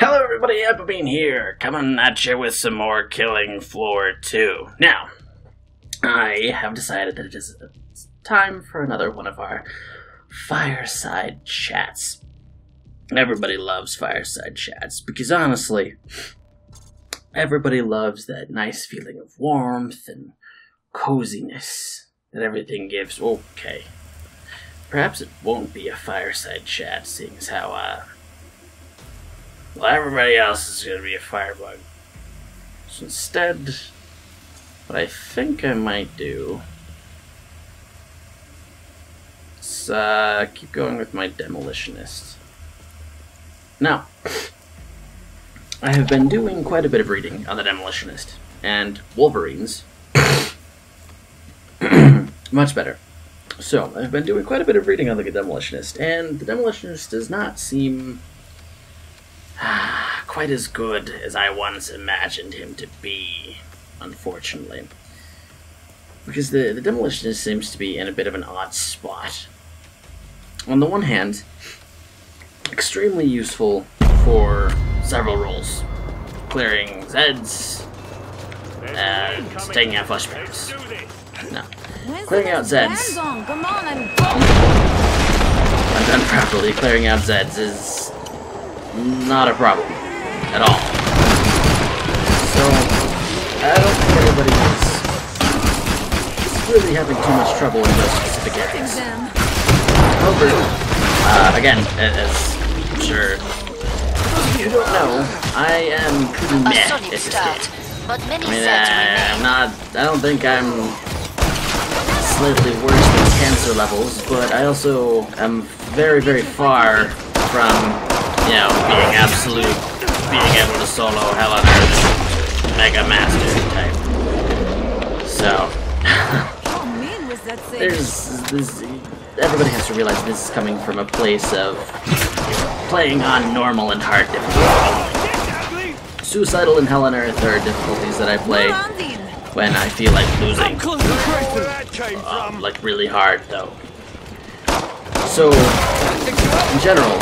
Hello everybody, Applebean here, coming at you with some more Killing Floor 2. Now, I have decided that it is time for another one of our fireside chats. Everybody loves fireside chats, because honestly, everybody loves that nice feeling of warmth and coziness that everything gives. Okay, perhaps it won't be a fireside chat, seeing as how, well, everybody else is going to be a Firebug. So instead, what I think I might do is keep going with my Demolitionist. Now, I have been doing quite a bit of reading on the Demolitionist, and Wolverines. Much better. So, I've been doing quite a bit of reading on the Demolitionist, and the Demolitionist does not seem quite as good as I once imagined him to be, unfortunately. Because the Demolitionist seems to be in a bit of an odd spot. On the one hand, extremely useful for several roles. Clearing Zeds, and taking out flashbangs. No. Clearing out Zeds, when done properly, clearing out Zeds is not a problem at all. So, I don't think anybody is really having too much trouble in those specific areas. However, again, as I'm sure you don't know, I am pretty meh at this kid. I don't think I'm slightly worse than cancer levels, but I also am very, very far from being able to solo Hell on Earth Mega Master type. So, everybody has to realize this is coming from a place of playing on normal and hard difficulty. Suicidal and Hell on Earth are difficulties that I play when I feel like losing. Like really hard though. So, in general,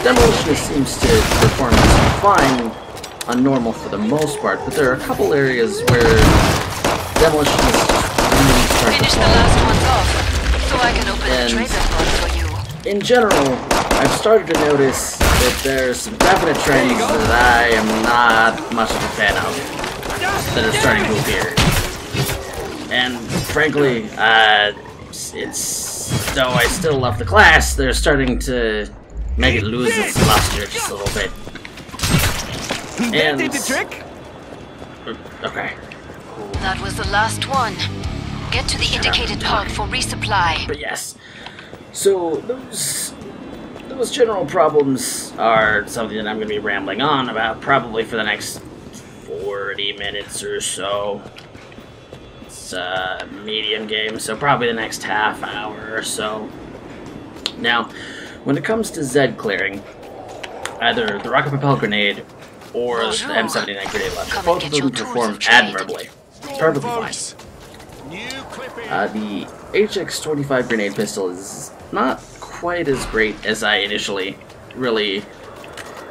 Demolitionist seems to perform fine on normal for the most part, but there are a couple areas where Demolitionist really start to fall. Finish the last ones off, so I can open the trader pod for you. In general, I've started to notice that there's some definite trends that I am not much of a fan of that are starting to appear. And frankly, though I still love the class, they're starting to make it lose its luster just a little bit. And did the trick? Okay. That was the last one. Get to the indicated pod for resupply. But yes. So those general problems are something that I'm going to be rambling on about probably for the next 40 minutes or so. It's a medium game, so probably the next half hour or so. Now, when it comes to Zed clearing, either the rocket propelled grenade or the M79 grenade launcher, both of them perform admirably. Perfectly fine. The HX-25 grenade pistol is not quite as great as I initially really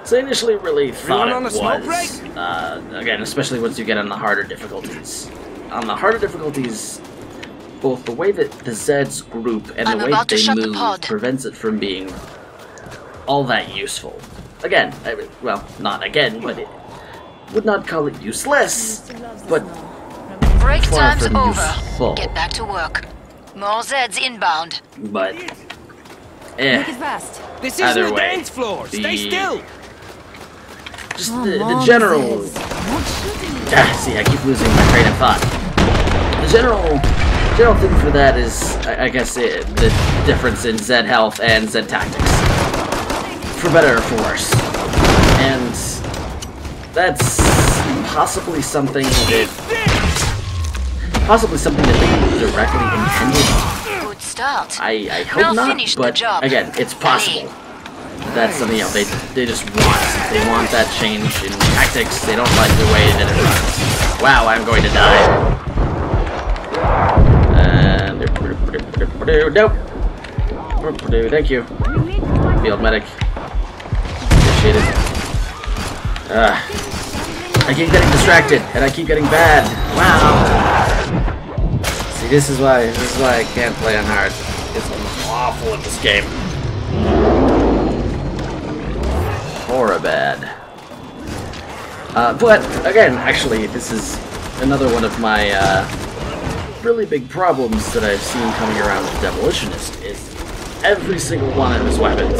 thought it was. Again, especially once you get on the harder difficulties. On the harder difficulties, both the way that the Zeds group and the way that they move prevents it from being all that useful. Again, well, not again, but it would not call it useless, but break far time's from over. useful. Get back to work. More Zeds inbound. But, Make it fast. This isn't either a way, dance floor. Stay still. Just the general... see, I keep losing my train of thought. The general thing for that is, I guess, the difference in Zed health and Zed tactics. For better or for worse. And that's possibly something that they directly intended. Good start. I hope not, but again, it's possible. That's something else. They just want that change in tactics. They don't like the way that it runs. Wow, I'm going to die. Nope. Thank you. Field medic. Appreciate activated. I keep getting distracted, and I keep getting bad. Wow. See, this is why I can't play on hard. Because I'm awful at this game. Horror bad. But again, actually, this is another one of my really big problems that I've seen coming around with Demolitionist is every single one of his weapons,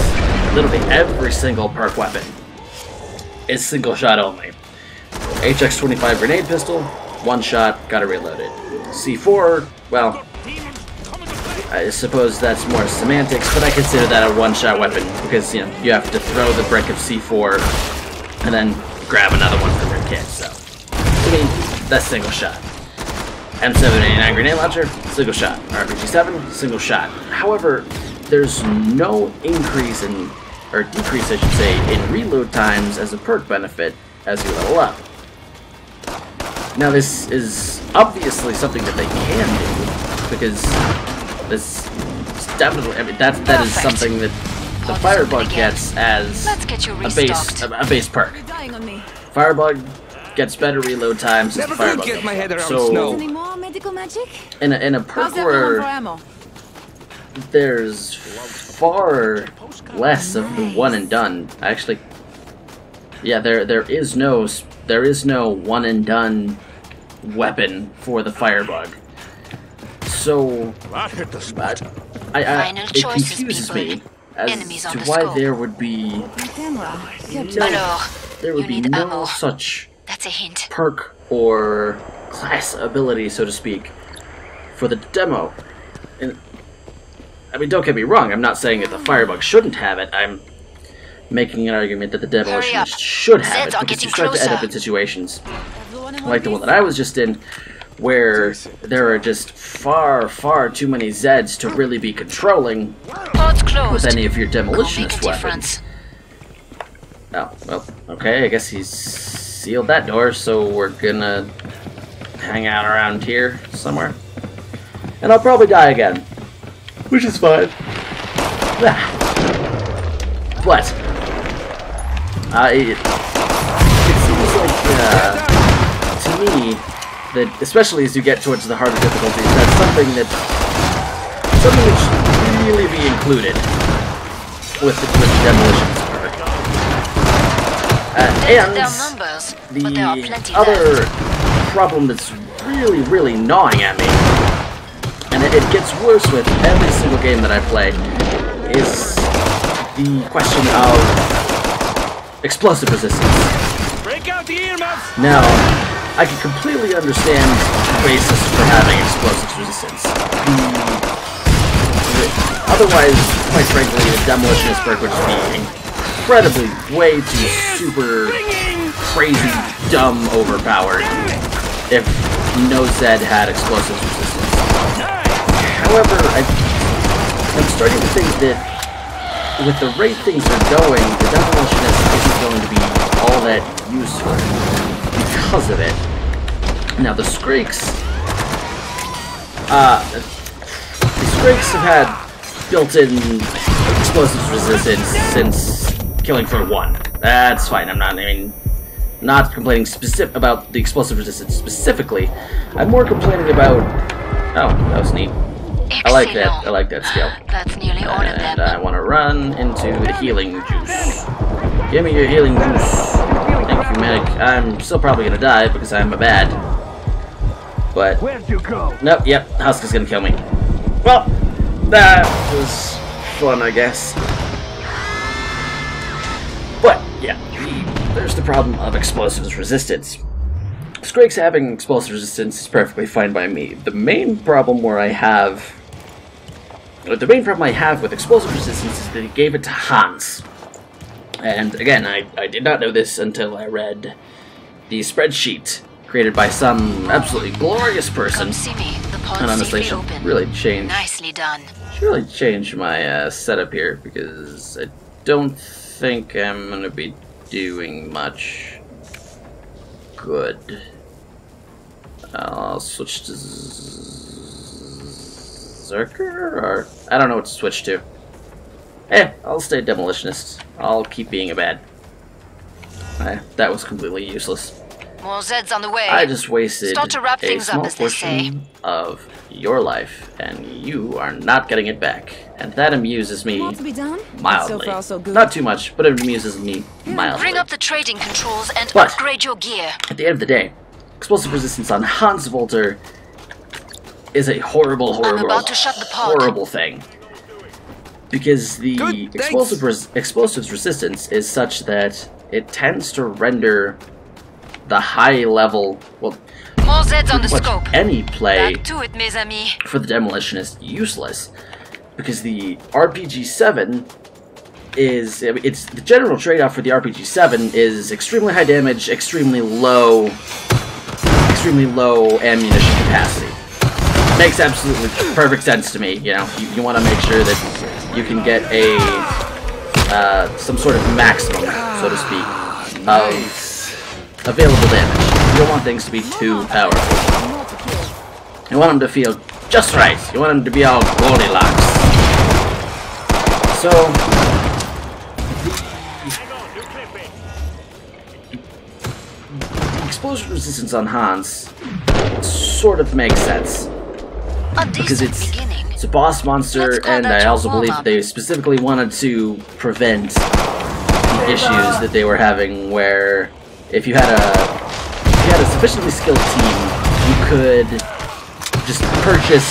literally every single perk weapon, is single shot only. HX-25 grenade pistol, one shot, gotta reload it. C4, well, I suppose that's more semantics, but I consider that a one-shot weapon because, you know, you have to throw the brick of C4 and then grab another one from your kit, so I mean, that's single shot. M789 grenade launcher, single shot. RPG-7, single shot. However, there's no increase in, or decrease I should say, in reload times as a perk benefit as you level up. Now this is obviously something that they can do, because this is definitely, I mean, that is something that the Firebug gets as a base perk. Firebug gets better reload times as the Firebug. So in a perk where there's far less of the one and done, actually, yeah, there is no one and done weapon for the Firebug. So it confuses me as to why there would be no such perk or class ability, so to speak, for the demo. And I mean, don't get me wrong, I'm not saying that the Firebug shouldn't have it. I'm making an argument that the Demolitionist should have it, because you start to end up in situations like the one that I was just in, where there are just far too many Zeds to really be controlling with any of your Demolitionist weapons. Oh, well, okay, I guess he's sealed that door, so we're gonna hang out around here somewhere. And I'll probably die again, which is fine. But it seems like, to me, that especially as you get towards the harder difficulties, that's something that should really be included with the Demolitionist perk. And the other problem that's really gnawing at me, and it gets worse with every single game that I play, is the question of explosive resistance. Break out the earmuffs. Now, I can completely understand the basis for having explosive resistance. Otherwise, quite frankly, the Demolitionist perk would just be incredibly way too super crazy, dumb, overpowered if no Zed had explosive resistance. However, I'm starting to think that with the rate things are going, the Demolitionist isn't going to be all that useful because of it. Now the Scrakes have had built-in explosives resistance since Killing Floor 1. That's fine. I'm not complaining about the explosive resistance specifically. I'm more complaining about. Oh, that was neat. I like that. I like that skill. That's nearly all of them. And I want to run into the healing juice. Give me your healing juice. Thank you, medic. I'm still probably gonna die because I'm a bad. But Where'd you go? nope. Yep. Husk is gonna kill me. Well, that was fun, I guess. But yeah, there's the problem of explosives resistance. Scrakes having explosive resistance is perfectly fine by me. The main problem I have with explosive resistance is that he gave it to Hans. And again, I did not know this until I read the spreadsheet created by some absolutely glorious person. And honestly, it should really change. Nicely done. Should really change my setup here, because I don't think I'm gonna be doing much good. I'll switch to Zerker, or I don't know what to switch to. I'll stay Demolitionist. I'll keep being a bad. That was completely useless. More Zeds on the way. I just wasted Start to wrap a things up, small as they say. portion of your life, and you are not getting it back. And that amuses me More to be done? mildly. So far, so good. Not too much, but it amuses me mildly. Bring up the trading controls and But- upgrade your gear. At the end of the day, explosive resistance on Hans Volter is a horrible, about to shut the pod. horrible thing. Because the Good, thanks. explosives resistance is such that it tends to render the high level, well, More Zeds on the pretty much scope. any play Back to it, mes amis. for the Demolitionist useless. Because the RPG-7 is, it's the general trade-off for the RPG-7 is extremely high damage, extremely low ammunition capacity. Makes absolutely perfect sense to me. You know, you want to make sure that you can get a some sort of maximum, so to speak, of available damage. You don't want things to be too powerful. You want them to feel just right. You want them to be all Goldilocks. So the explosion resistance on Hans sort of makes sense. A Because decent it's beginning. a boss monster, Let's call and that I your also believe warm-up. that they specifically wanted to prevent the issues that they were having, where if you had a sufficiently skilled team, you could just purchase,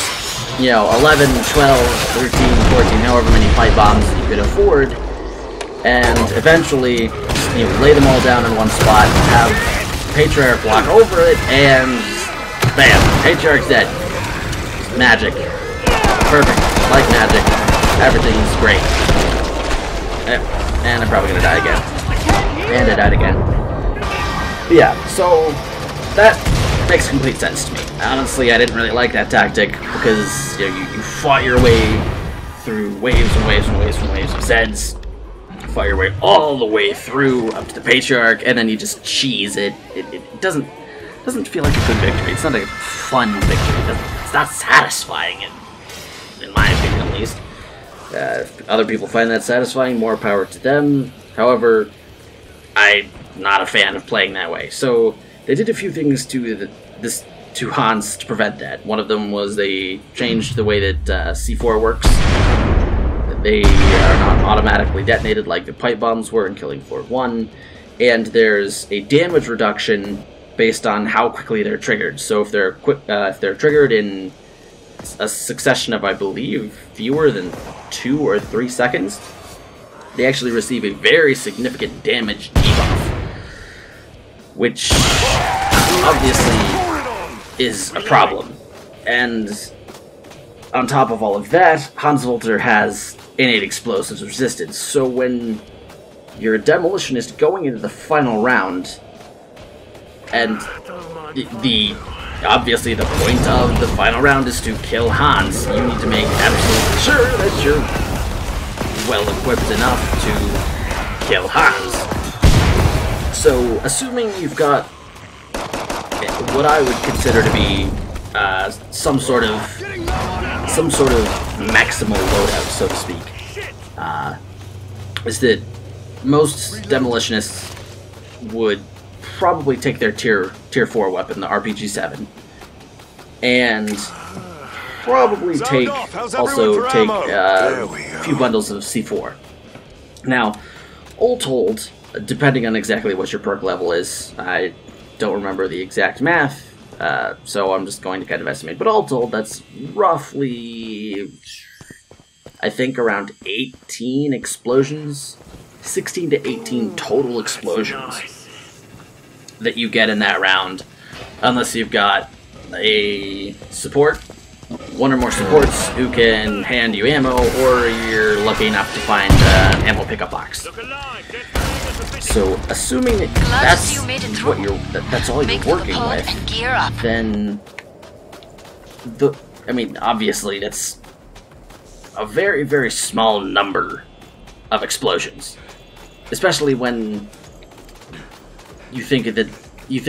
you know, 11, 12, 13, 14, however many pipe bombs you could afford, and eventually just, you know, lay them all down in one spot, have Patriarch walk over it, and bam, Patriarch's dead. Magic. Perfect. Like magic. Everything's great. And I'm probably gonna die again. And I died again. But yeah, so that makes complete sense to me. Honestly, I didn't really like that tactic because, you know, you fought your way through waves and waves and waves and waves of Zeds. You fought your way all the way through up to the Patriarch, and then you just cheese it. It doesn't feel like a good victory. It's not a fun victory. It's not satisfying, in my opinion at least. If other people find that satisfying, more power to them. However, I'm not a fan of playing that way. So they did a few things to Hans to prevent that. One of them was they changed the way that C4 works. They are not automatically detonated like the pipe bombs were in Killing Floor 1. And there's a damage reduction based on how quickly they're triggered. So if they're triggered in a succession of, I believe, fewer than 2 or 3 seconds, they actually receive a very significant damage debuff, which obviously is a problem. And on top of all of that, Hans Volter has innate explosives resistance. So when you're a Demolitionist going into the final round, and obviously the point of the final round is to kill Hans, you need to make absolutely sure that you're well equipped enough to kill Hans. So, assuming you've got what I would consider to be some sort of maximal loadout, so to speak, is that most Demolitionists would probably take their tier 4 weapon, the RPG-7, and probably take a few bundles of C4. Now, all told, depending on exactly what your perk level is, I don't remember the exact math, so I'm just going to kind of estimate, but all told, that's roughly, I think, around 18 explosions, 16 to 18 total explosions that you get in that round, unless you've got a support, one or more supports who can hand you ammo, or you're lucky enough to find an ammo pickup box. So, assuming that's what that's all you're working with, then obviously that's a very, very small number of explosions, especially when you think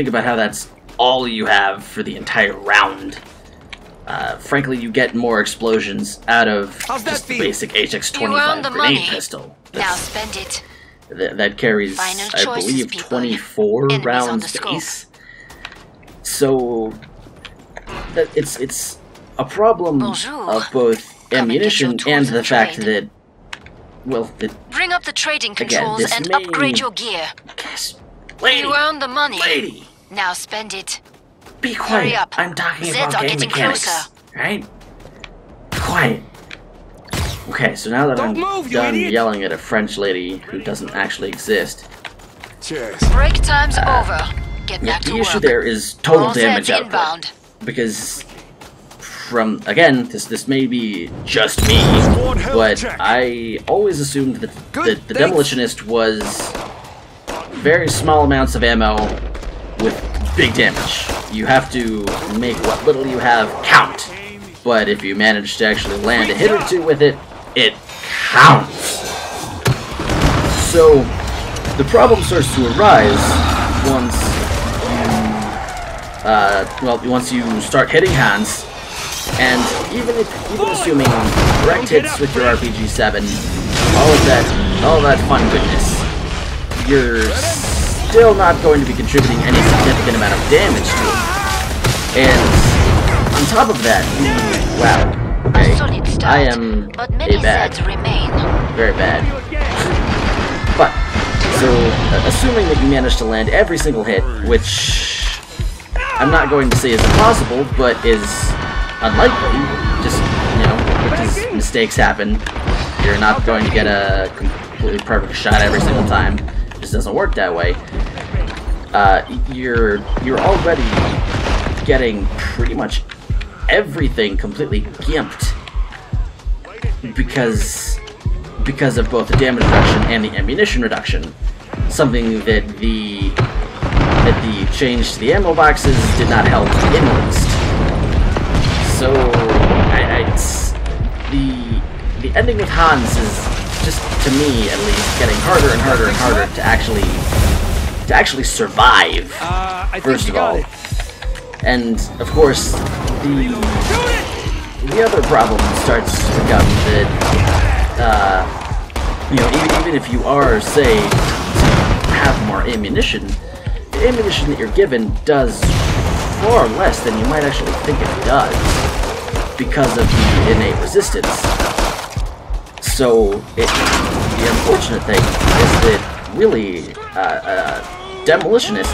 about how that's all you have for the entire round. Frankly, you get more explosions out of just the basic HX-25 grenade pistol. Now spend it. that carries, Final I choices, believe, people. 24 Enemies on rounds the scope. base. So that it's a problem Bonjour. of both Come and get ammunition your tools and the of fact trade. that, well, Bring up the trading Again, controls this and may- upgrade your gear. lady, You earned the money. lady, Now spend it. be quiet. Hurry up. I'm talking Zeds about are game getting mechanics, closer. right? Be quiet. Okay, so now that Don't I'm move, you done idiot. yelling at a French lady who doesn't actually exist, Cheers. Break time's over. Get yeah, back to the issue work. there is total All damage Zeds output. inbound. Because from, again, this may be just me, Squad health but check. I always assumed that Good, the thanks. Demolitionist was very small amounts of ammo with big damage. You have to make what little you have count. But if you manage to actually land a hit or two with it, it counts. So the problem starts to arise once once you start hitting hands, and even assuming correct hits with your RPG-7, all that fun goodness, you're still not going to be contributing any significant amount of damage to it. And on top of that, wow, okay, A solid start, I am but many a bad, Zeds remain. very bad. But, so, assuming that you manage to land every single hit, which I'm not going to say is impossible, but is unlikely, just, you know, because mistakes happen. You're not going to get a completely perfect shot every single time. It just doesn't work that way. You're already getting pretty much everything completely gimped because of both the damage reduction and the ammunition reduction. Something that the change to the ammo boxes did not help in the least. So, the ending with Hans is just, to me at least, getting harder and harder and harder to actually survive. I think First you of got all, it. and of course the other problem starts to become that you know, even if you are, say, to have more ammunition, the ammunition that you're given does far less than you might actually think it does because of the innate resistance. So the unfortunate thing is that really Demolitionist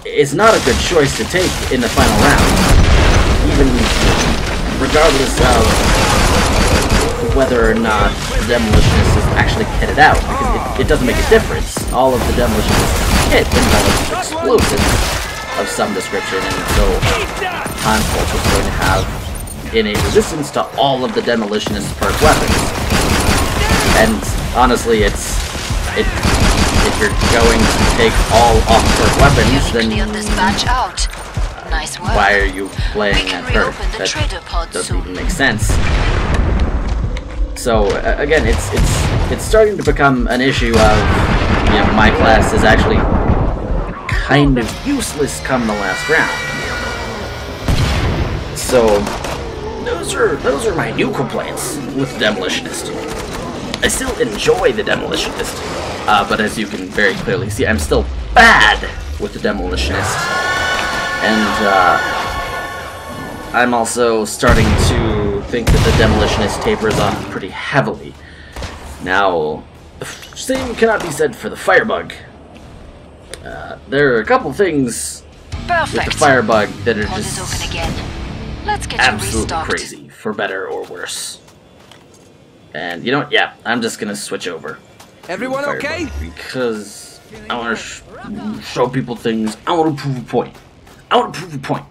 is not a good choice to take in the final round, even regardless of whether or not the Demolitionist is actually kitted out, because it doesn't make a difference. All of the Demolitionist kit involves explosives of some description, and so Hans is going to have innate resistance to all of the Demolitionist perk weapons. And honestly, if you're going to take all off-perk weapons, then Cleared this batch out. Nice work. why are you playing We can that perk? reopen the trader pod Doesn't soon. even make sense. So again, it's starting to become an issue of, you know, my class is actually kind of useless come the last round. So those are my new complaints with the Demolitionist. I still enjoy the Demolitionist, but as you can very clearly see, I'm still bad with the Demolitionist. And I'm also starting to think that the Demolitionist tapers off pretty heavily. Now, the same cannot be said for the Firebug. There are a couple things Perfect. with the Firebug that are Pod is just open again. Let's get you absolutely restocked. crazy, for better or worse. And you know what? Yeah, I'm just gonna switch over. Everyone Firebug, okay? Because I want to show people things. I want to prove a point. I want to prove a point.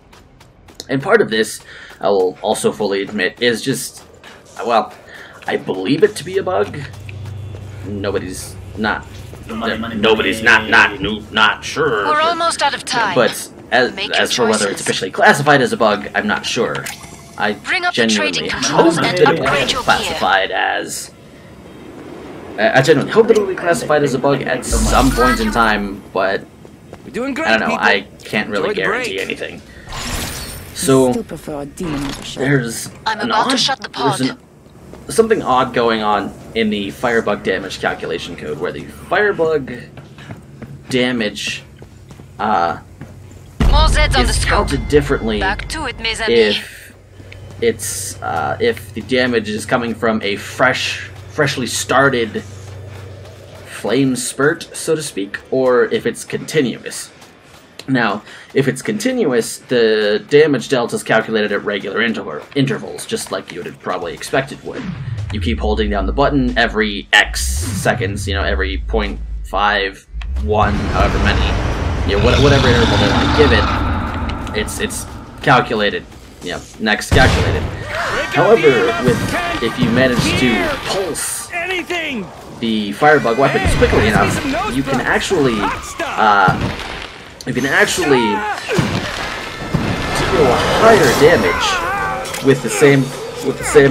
And part of this, I will also fully admit, is just, well, I believe it to be a bug. Nobody's not sure. We're almost out of time. But Make your as for whether it's choices. officially classified as a bug, I'm not sure. I Bring up the genuinely trading hope controls that and it upgrade was your classified as. I genuinely hope that it will be classified as a bug at some point in time, but We're doing great, I don't know. people. I can't really Enjoy the guarantee break. anything. So Still prefer a demon with a shell. there's I'm an about to odd- shut the there's pod. something odd going on in the Firebug damage calculation code, where the Firebug damage More Zeds on the is scope. counted differently Back to it, mes amis. if the damage is coming from a freshly started flame spurt, so to speak, or if it's continuous. Now, if it's continuous, the damage delta is calculated at regular intervals, just like you would probably expect it would. You keep holding down the button every X seconds, every 0.5, 1, however many, whatever interval they want to give it, it's calculated, next calculated. However, if you manage to pulse the Firebug weapons quickly enough, you can actually deal higher damage with the same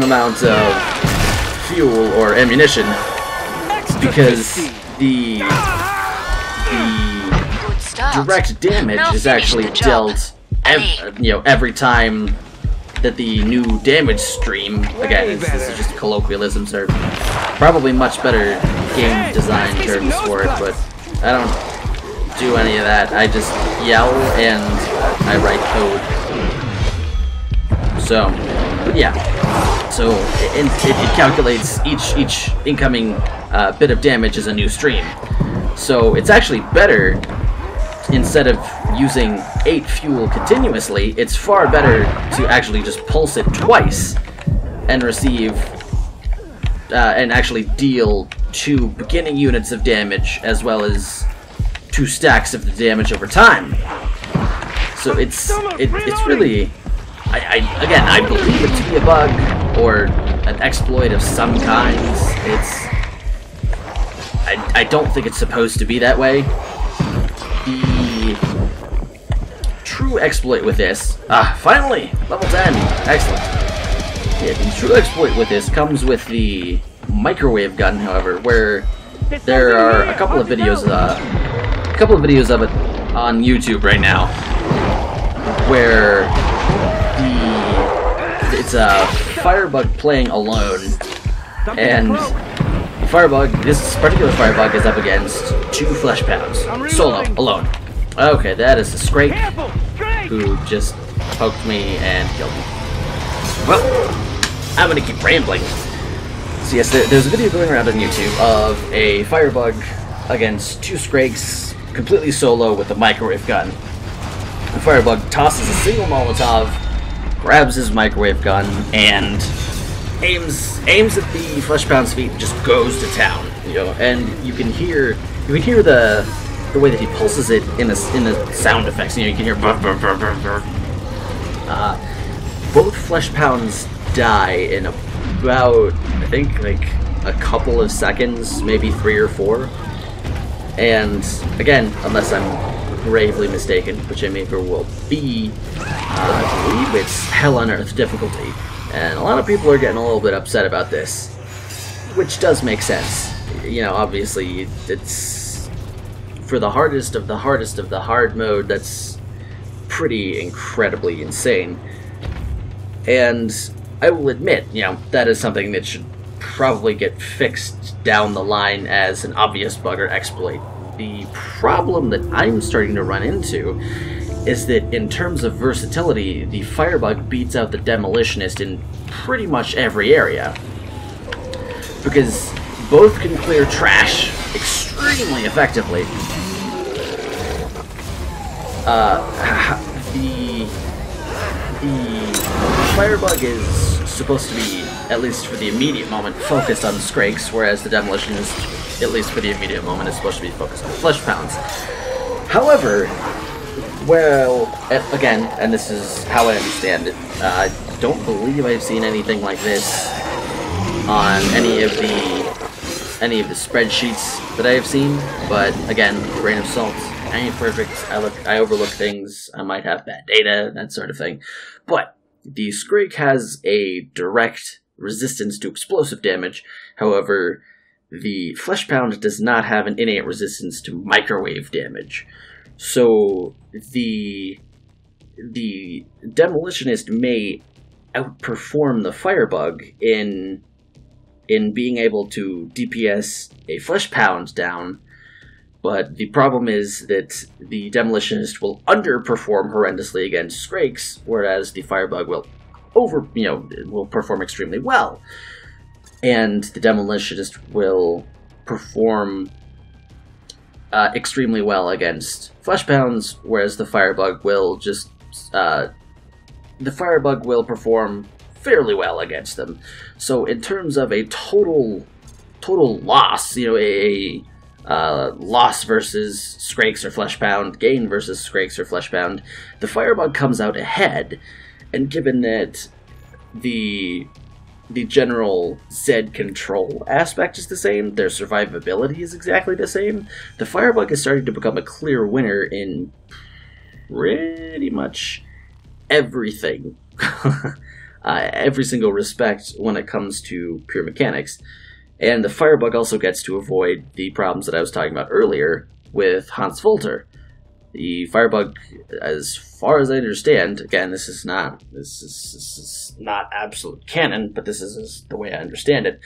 amount of fuel or ammunition, because the direct damage is actually dealt every time that the new damage stream, again, this is just colloquialisms, are probably much better game design terms for it, but I don't do any of that. I just yell and I write code. So, but yeah. So it calculates each incoming bit of damage as a new stream. So it's actually better, instead of using 8 fuel continuously, it's far better to actually just pulse it twice and receive and actually deal 2 beginning units of damage as well as 2 stacks of the damage over time. So it's really, I believe it to be a bug or an exploit of some kind. I don't think it's supposed to be that way. The true exploit with this, finally, level 10, excellent. Yeah, the true exploit with this comes with the microwave gun, however, where there are a couple of videos of it on YouTube right now, where it's a Firebug playing alone, and this particular Firebug is up against 2 flesh pounds, solo, alone. Okay, that is a Scrake who just poked me and killed me. Well, I'm gonna keep rambling. So yes, there's a video going around on YouTube of a Firebug against 2 Scrakes, completely solo with a microwave gun. The Firebug tosses a single Molotov, grabs his microwave gun, and aims at the flesh pound's feet and just goes to town. And you can hear the way that he pulses it in the sound effects. You can hear burr, burr, burr, burr, burr. Both flesh pounds die in about, I think, like a couple of seconds, maybe 3 or 4. And again, unless I'm gravely mistaken, which I may very well be, I believe it's Hell on Earth difficulty. And a lot of people are getting a little bit upset about this, which does make sense. Obviously, it's for the hardest of the hard mode. That's pretty incredibly insane. And I will admit, that is something that should probably get fixed down the line as an obvious bug or exploit. The problem that I'm starting to run into is that in terms of versatility, the Firebug beats out the Demolitionist in pretty much every area. Because both can clear trash extremely effectively. The Firebug is supposed to be, at least for the immediate moment, focused on Scrakes, whereas the Demolitionist, at least for the immediate moment, is supposed to be focused on flesh pounds. However, well, again, and this is how I understand it, I don't believe I've seen anything like this on any of the spreadsheets that I have seen, but again, grain of salt. I ain't perfect. I overlook things. I might have bad data, that sort of thing. But the Scrake has a direct resistance to explosive damage. Demolisher the Flesh Pound does not have an innate resistance to microwave damage. So the Demolitionist may outperform the Firebug in in being able to DPS a flesh pound down, but the problem is that the Demolitionist will underperform horrendously against Skrakes, whereas the Firebug will will perform extremely well. And the Demolitionist will perform extremely well against flesh pounds, whereas the Firebug will perform fairly well against them. So in terms of a total loss, a loss versus Skrakes or flesh pound, gain versus Skrakes or flesh pound, the Firebug comes out ahead. And given that the general Zed control aspect is the same, their survivability is exactly the same, the Firebug is starting to become a clear winner in pretty much everything. Every single respect when it comes to pure mechanics. And the Firebug also gets to avoid the problems that I was talking about earlier with Hans Volter. The Firebug, as far as I understand, again, this is not absolute canon, but this is the way I understand it.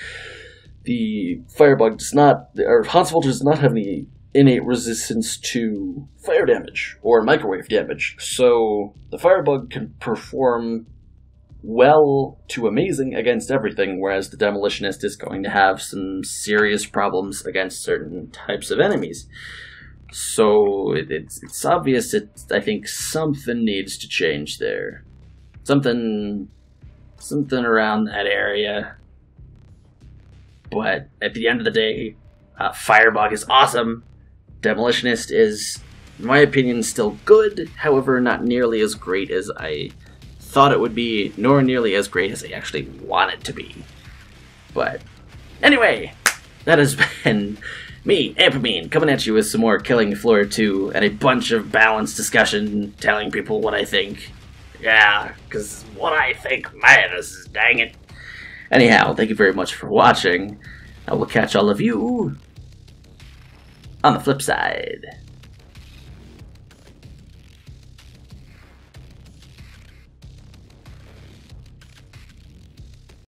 The Firebug does not, or Hans Volter does not have any innate resistance to fire damage or microwave damage, so the Firebug can perform well to amazing against everything, whereas the Demolitionist is going to have some serious problems against certain types of enemies. So it's obvious that I think something needs to change there. Something around that area. But at the end of the day, Firebug is awesome. Demolitionist is, in my opinion, still good. However, not nearly as great as I thought it would be, nor nearly as great as I actually want it to be. But anyway, that has been me, Ampamine, coming at you with some more Killing Floor 2 and a bunch of balanced discussion, telling people what I think. Yeah, because what I think matters, dang it. Anyhow, thank you very much for watching. I will catch all of you on the flip side.